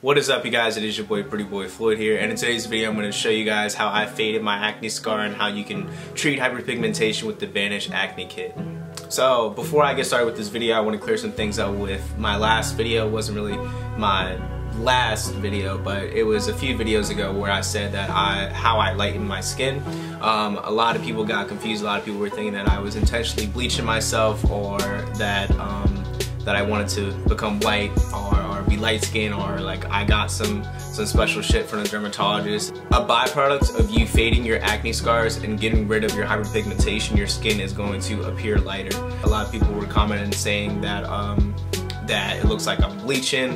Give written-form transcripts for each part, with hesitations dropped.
What is up, you guys? It is your boy Prettyboyfloyd here, and in today's video I'm going to show you guys how I faded my acne scar and how you can treat hyperpigmentation with the Banish acne kit. So before I get started with this video, I want to clear some things up with my last video. It wasn't really my last video, but it was a few videos ago where I said that how I lighten my skin. A lot of people got confused. A lot of people were thinking that I was intentionally bleaching myself, or that that I wanted to become white or be light skinned, or like I got some special shit from the dermatologist. A byproduct of you fading your acne scars and getting rid of your hyperpigmentation, your skin is going to appear lighter. A lot of people were commenting saying that that it looks like I'm bleaching.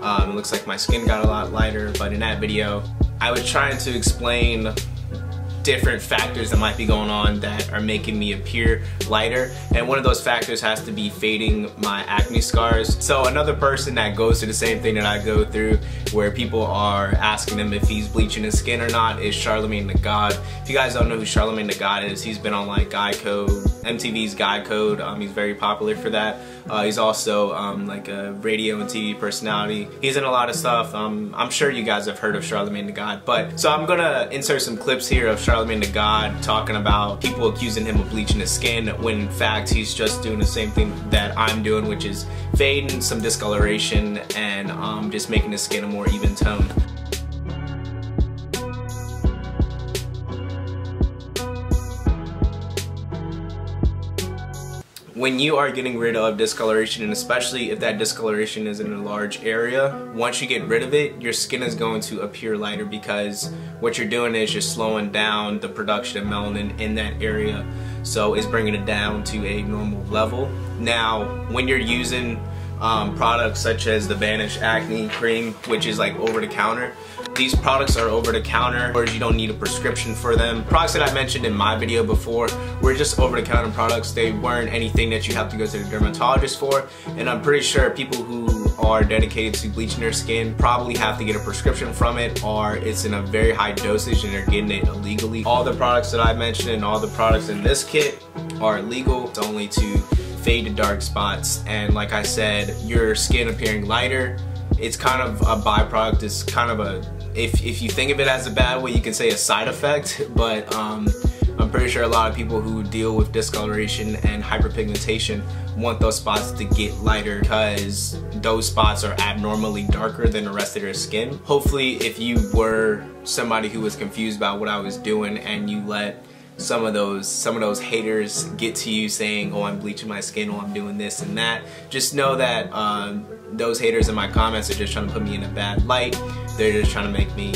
It looks like my skin got a lot lighter, but in that video I was trying to explain different factors that might be going on that are making me appear lighter, and one of those factors has to be fading my acne scars. So another person that goes through the same thing that I go through, where people are asking him if he's bleaching his skin or not, is Charlagnmange Tha God. If you guys don't know who Charlagnmange Tha God is, he's been on like Guide Code, MTV's Guide Code. He's very popular for that. He's also like a radio and TV personality. He's in a lot of stuff. I'm sure you guys have heard of Charlagnmange Tha God, but so I'm gonna insert some clips here of Charlagnmange Tha God talking about people accusing him of bleaching his skin, when in fact he's just doing the same thing that I'm doing, which is fading, some discoloration, and just making his skin a more even tone. When you are getting rid of discoloration, and especially if that discoloration is in a large area, once you get rid of it, your skin is going to appear lighter, because what you're doing is you're slowing down the production of melanin in that area. So it's bringing it down to a normal level. Now, when you're using products such as the Banish acne cream, which is like over the counter, these products are over the counter, or you don't need a prescription for them. Products that I mentioned in my video before were just over the counter products. They weren't anything that you have to go to the dermatologist for, and I'm pretty sure people who are dedicated to bleaching their skin probably have to get a prescription from it, or it's in a very high dosage and they're getting it illegally. All the products that I mentioned and all the products in this kit are illegal. It's only to fade the dark spots, and like I said, your skin appearing lighter, it's kind of a byproduct. It's kind of a, if you think of it as a bad way, you can say a side effect, but I'm pretty sure a lot of people who deal with discoloration and hyperpigmentation want those spots to get lighter, because those spots are abnormally darker than the rest of their skin. Hopefully, if you were somebody who was confused about what I was doing and you let some of those haters get to you saying, oh, I'm bleaching my skin, oh, I'm doing this and that, just know that those haters in my comments are just trying to put me in a bad light. They're just trying to make me,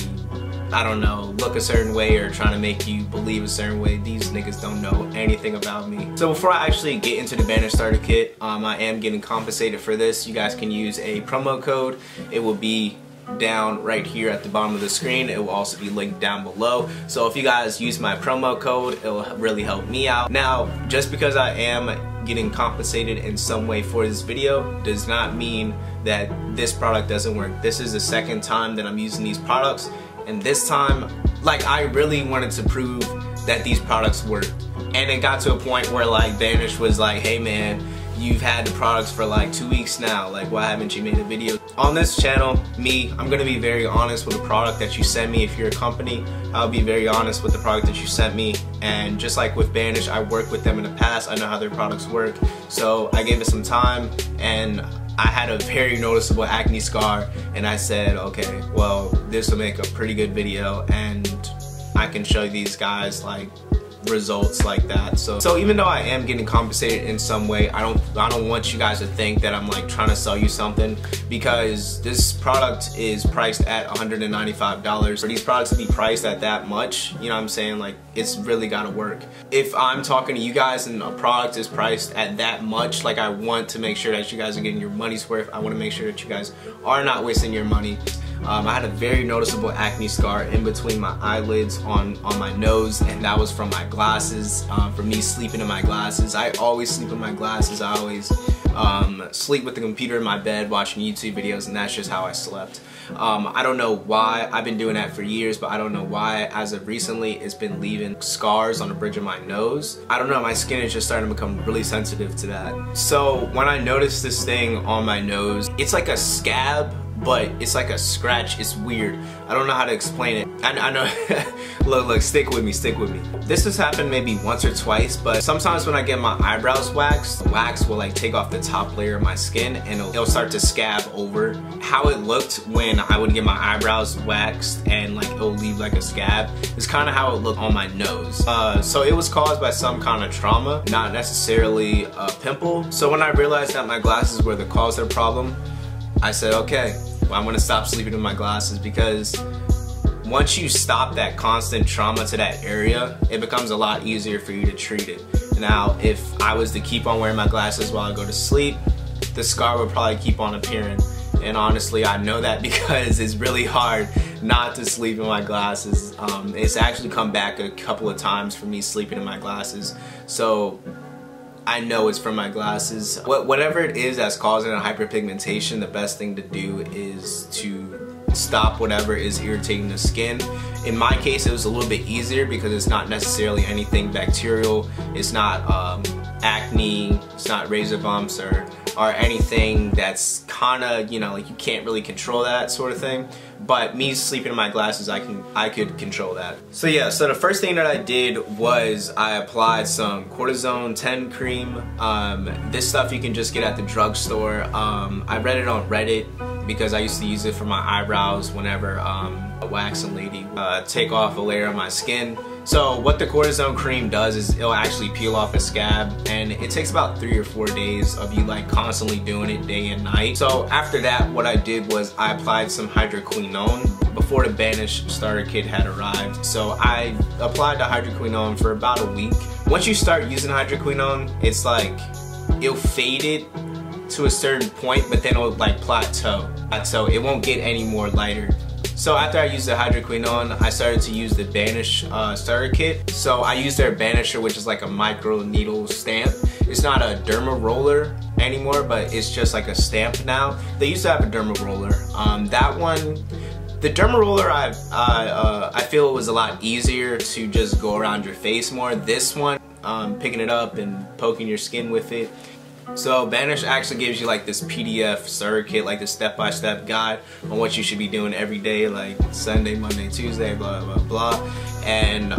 I don't know, look a certain way, or trying to make you believe a certain way. These niggas don't know anything about me. So before I actually get into the Banish starter kit, I am getting compensated for this. You guys can use a promo code. It will be down right here at the bottom of the screen. It will also be linked down below. So if you guys use my promo code, it will really help me out. Now, just because I am getting compensated in some way for this video does not mean that this product doesn't work. This is the second time that I'm using these products, and this time, like, I really wanted to prove that these products worked. And it got to a point where like Banish was like, hey man, you've had the products for like 2 weeks now, like why haven't you made a video? On this channel, I'm gonna be very honest with the product that you send me. If you're a company, I'll be very honest with the product that you sent me. And just like with Banish, I worked with them in the past, I know how their products work. So I gave it some time, and I had a very noticeable acne scar, and I said, okay, well, this will make a pretty good video, and I can show these guys like results like that. So even though I am getting compensated in some way, I don't want you guys to think that I'm like trying to sell you something, because this product is priced at $195. For these products to be priced at that much, you know what I'm saying, like, it's really gotta work. If I'm talking to you guys and a product is priced at that much, like, I want to make sure that you guys are getting your money's worth. I want to make sure that you guys are not wasting your money. I had a very noticeable acne scar in between my eyelids on my nose, and that was from my glasses, from me sleeping in my glasses. I always sleep in my glasses. I always sleep with the computer in my bed watching YouTube videos, and that's just how I slept. I don't know why. I've been doing that for years, but I don't know why as of recently it's been leaving scars on the bridge of my nose. I don't know, my skin is just starting to become really sensitive to that. So when I noticed this thing on my nose, it's like a scab, but it's like a scratch. It's weird. I don't know how to explain it. I know. look, stick with me. This has happened maybe once or twice, but sometimes when I get my eyebrows waxed, the wax will like take off the top layer of my skin and it'll start to scab over. How it looked when I would get my eyebrows waxed and like it'll leave like a scab is kind of how it looked on my nose. So it was caused by some kind of trauma, not necessarily a pimple. So when I realized that my glasses were the cause of the problem, I said, okay, well, I'm gonna stop sleeping in my glasses, because once you stop that constant trauma to that area, it becomes a lot easier for you to treat it. Now, if I was to keep on wearing my glasses while I go to sleep, the scar would probably keep on appearing. And honestly, I know that because it's really hard not to sleep in my glasses. It's actually come back a couple of times for me sleeping in my glasses. So I know it's from my glasses. Whatever it is that's causing a hyperpigmentation, the best thing to do is to stop whatever is irritating the skin. In my case, it was a little bit easier because it's not necessarily anything bacterial. It's not acne, it's not razor bumps or anything that's kind of, you know, like you can't really control that sort of thing. But me sleeping in my glasses, I could control that. So yeah, so the first thing that I did was I applied some cortisone 10 cream. This stuff you can just get at the drugstore. I read it on Reddit because I used to use it for my eyebrows whenever a waxing lady take off a layer of my skin. So what the cortisone cream does is it'll actually peel off a scab, and it takes about 3 or 4 days of you like constantly doing it day and night. So after that, what I did was I applied some hydroquinone before the Banish starter kit had arrived. So I applied the hydroquinone for about a week. Once you start using hydroquinone, it's like it'll fade it to a certain point, but then it'll like plateau. So it won't get any more lighter. So after I used the hydroquinone, I started to use the Banish starter kit. So I used their Banisher, which is like a micro needle stamp. It's not a derma roller anymore, but it's just like a stamp now. They used to have a derma roller. That one, the derma roller, I feel it was a lot easier to just go around your face more. This one, picking it up and poking your skin with it. So Banish actually gives you like this PDF starter kit, like the step-by-step guide on what you should be doing every day, like Sunday, Monday, Tuesday, blah, blah, blah. And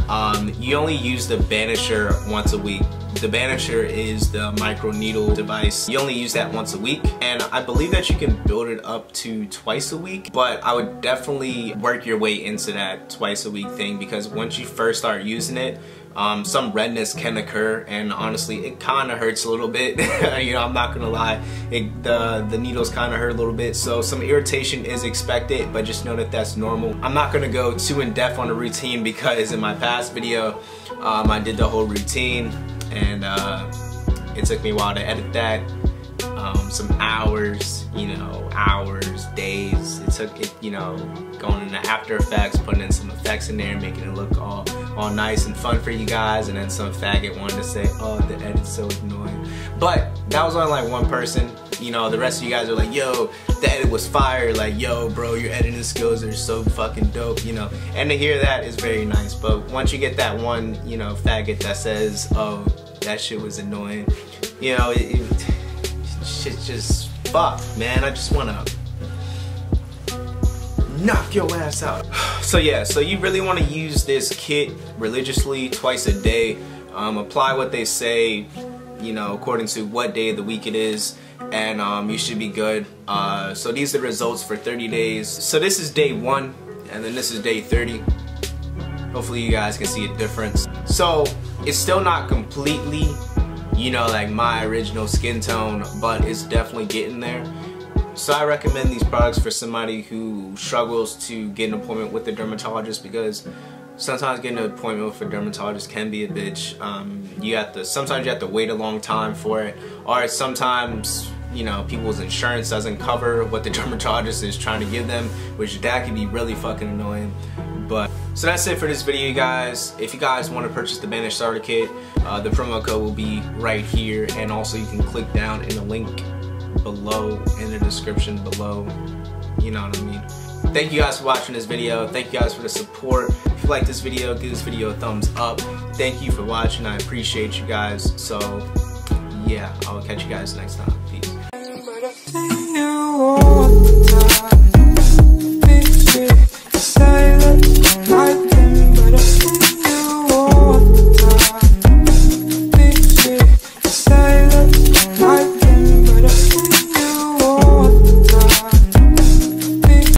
you only use the Banisher once a week. The Banisher is the micro needle device. You only use that once a week, and I believe that you can build it up to twice a week, but I would definitely work your way into that twice a week thing, because once you first start using it, some redness can occur, and honestly it kind of hurts a little bit. You know, I'm not gonna lie, the needles kind of hurt a little bit, so some irritation is expected, but just know that that's normal. I'm not gonna go too in depth on the routine because in my past video I did the whole routine, and it took me a while to edit that. Some hours, you know, days. It took it, you know, going into After Effects, putting in some effects in there, making it look all nice and fun for you guys, and then some faggot wanted to say, oh, the edit's so annoying. But that was only like one person. You know, the rest of you guys are like, yo, the edit was fire, like, yo, bro, your editing skills are so fucking dope, you know. And to hear that is very nice. But once you get that one, you know, faggot that says, oh, that shit was annoying, you know, shit's just fuck, man. I just wanna knock your ass out. So yeah, so you really want to use this kit religiously twice a day. Apply what they say, you know, according to what day of the week it is, and you should be good. So these are the results for 30 days. So this is day 1, and then this is day 30. Hopefully you guys can see a difference. So it's still not completely, you know, like my original skin tone, but it's definitely getting there. So I recommend these products for somebody who struggles to get an appointment with a dermatologist, because sometimes getting an appointment with a dermatologist can be a bitch. Sometimes you have to wait a long time for it, or sometimes, you know, people's insurance doesn't cover what the dermatologist is trying to give them, which that can be really fucking annoying. But so that's it for this video, you guys. If you guys want to purchase the Banish starter kit, the promo code will be right here, and also you can click down in the link below in the description below. You know what I mean. Thank you guys for watching this video. Thank you guys for the support. If you like this video, give this video a thumbs up. Thank you for watching. I appreciate you guys. So yeah, I will catch you guys next time. Peace.